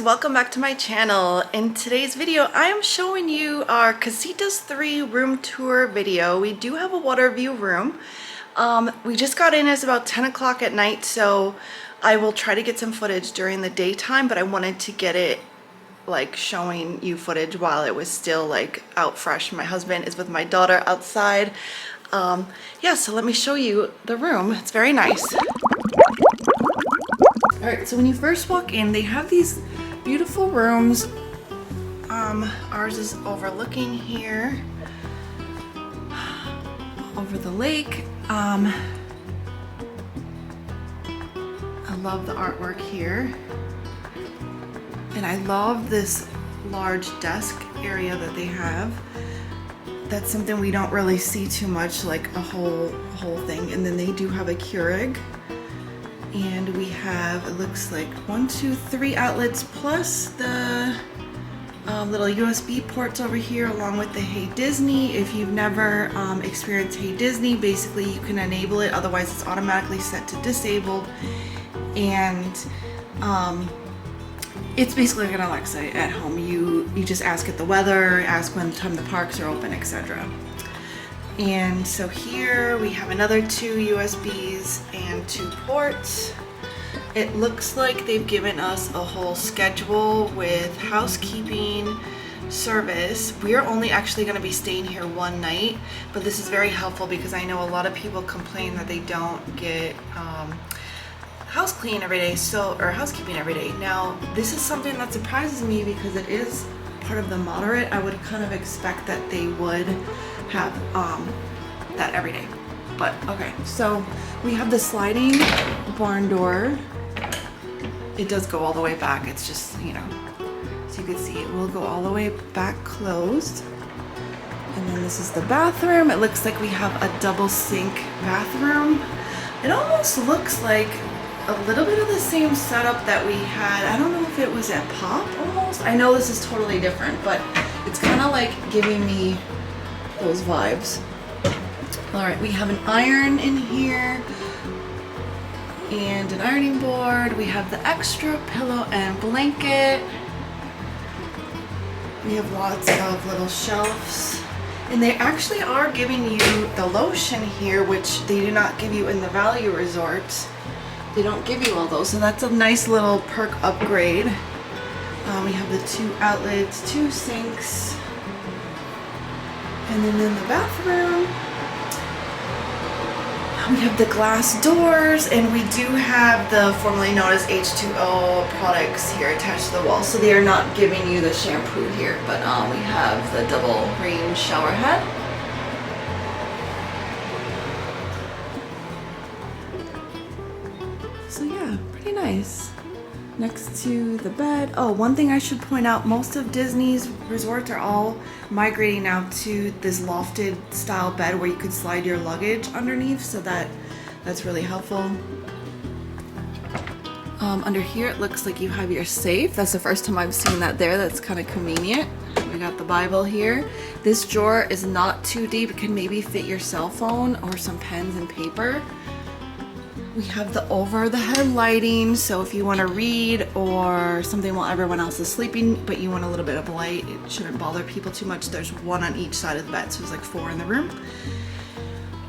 welcome back to my channel. In today's video I am showing you our Casitas 3 room tour video. We do have a Waterview room. We just got in, it's about 10 o'clock at night, so I will try to get some footage during the daytime, but I wanted to get it like showing you footage while it was still like out fresh. My husband is with my daughter outside. Yeah, so let me show you the room. It's very nice. All right, so when you first walk in, they have these beautiful rooms. Ours is overlooking here over the lake. I love the artwork here, and I love this large desk area that they have. That's something we don't really see too much, like a whole thing. And then they do have a Keurig. And we have, it looks like 1, 2, 3 outlets plus the little USB ports over here, along with the Hey Disney. If you've never experienced Hey Disney, basically you can enable it, otherwise it's automatically set to disabled. And it's basically like an Alexa at home. You just ask it the weather, ask when time the parks are open, etc. And so here we have another 2 USBs and 2 ports. It looks like they've given us a whole schedule with housekeeping, service. We are only actually going to be staying here one night, but this is very helpful because I know a lot of people complain that they don't get house clean every day, or housekeeping every day. Now, this is something that surprises me because it is part of the moderate. I would kind of expect that they would have that every day, but okay. So we have the sliding barn door. It does go all the way back. It's just, you know, so you can see it will go all the way back closed. And then this is the bathroom. It looks like we have a double sink bathroom. It almost looks like a little bit of the same setup that we had. I don't know if it was at Pop almost. I know this is totally different, but it's kind of like giving me those vibes. All right, we have an iron in here and an ironing board. We have the extra pillow and blanket. We have lots of little shelves, and they actually are giving you the lotion here, which they do not give you in the value resorts. They don't give you all those, so that's a nice little perk upgrade. We have the 2 outlets, 2 sinks, and then in the bathroom we have the glass doors, and we do have the formerly known as H2O products here attached to the wall. So they are not giving you the shampoo here, but we have the double green shower head. So yeah, pretty nice. Next to the bed. Oh, one thing I should point out, most of Disney's resorts are all migrating now to this lofted style bed where you could slide your luggage underneath, so that's really helpful. Under here it looks like you have your safe. That's the first time I've seen that there. That's kind of convenient. We got the Bible here. This drawer is not too deep. It can maybe fit your cell phone or some pens and paper. We have the over the head lighting, so if you want to read or something while everyone else is sleeping, but you want a little bit of light, it shouldn't bother people too much. There's 1 on each side of the bed, so there's like 4 in the room.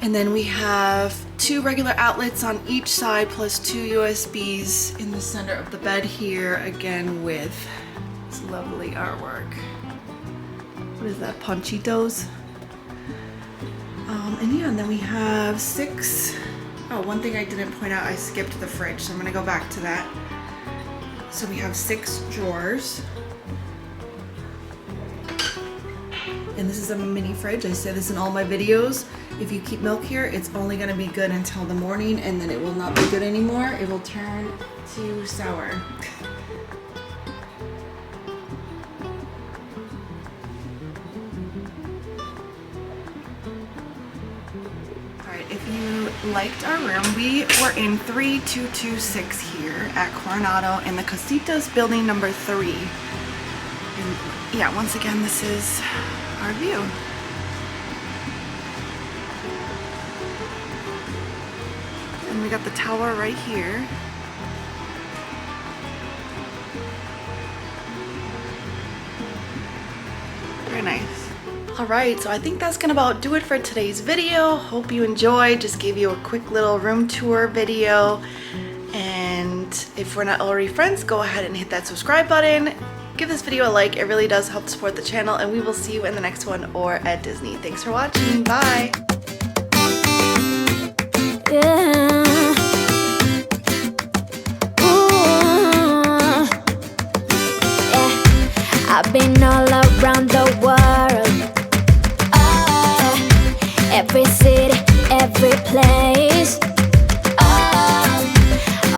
And then we have 2 regular outlets on each side plus 2 USBs in the center of the bed here, again with this lovely artwork. What is that, Panchitos? And yeah, and then we have 6. Oh, one thing I didn't point out, I skipped the fridge, so I'm gonna go back to that. So we have 6 drawers. And this is a mini fridge. I say this in all my videos. If you keep milk here, it's only gonna be good until the morning, and then it will not be good anymore. It will turn to sour. If you liked our room, we were in 3226 here at Coronado in the Casitas building number 3. And yeah, once again, this is our view. And we got the tower right here. Very nice. Alright, so I think that's gonna about do it for today's video. Hope you enjoyed. Just gave you a quick little room tour video. And if we're not already friends, go ahead and hit that subscribe button. Give this video a like. It really does help support the channel, and we will see you in the next one or at Disney. Thanks for watching. Bye!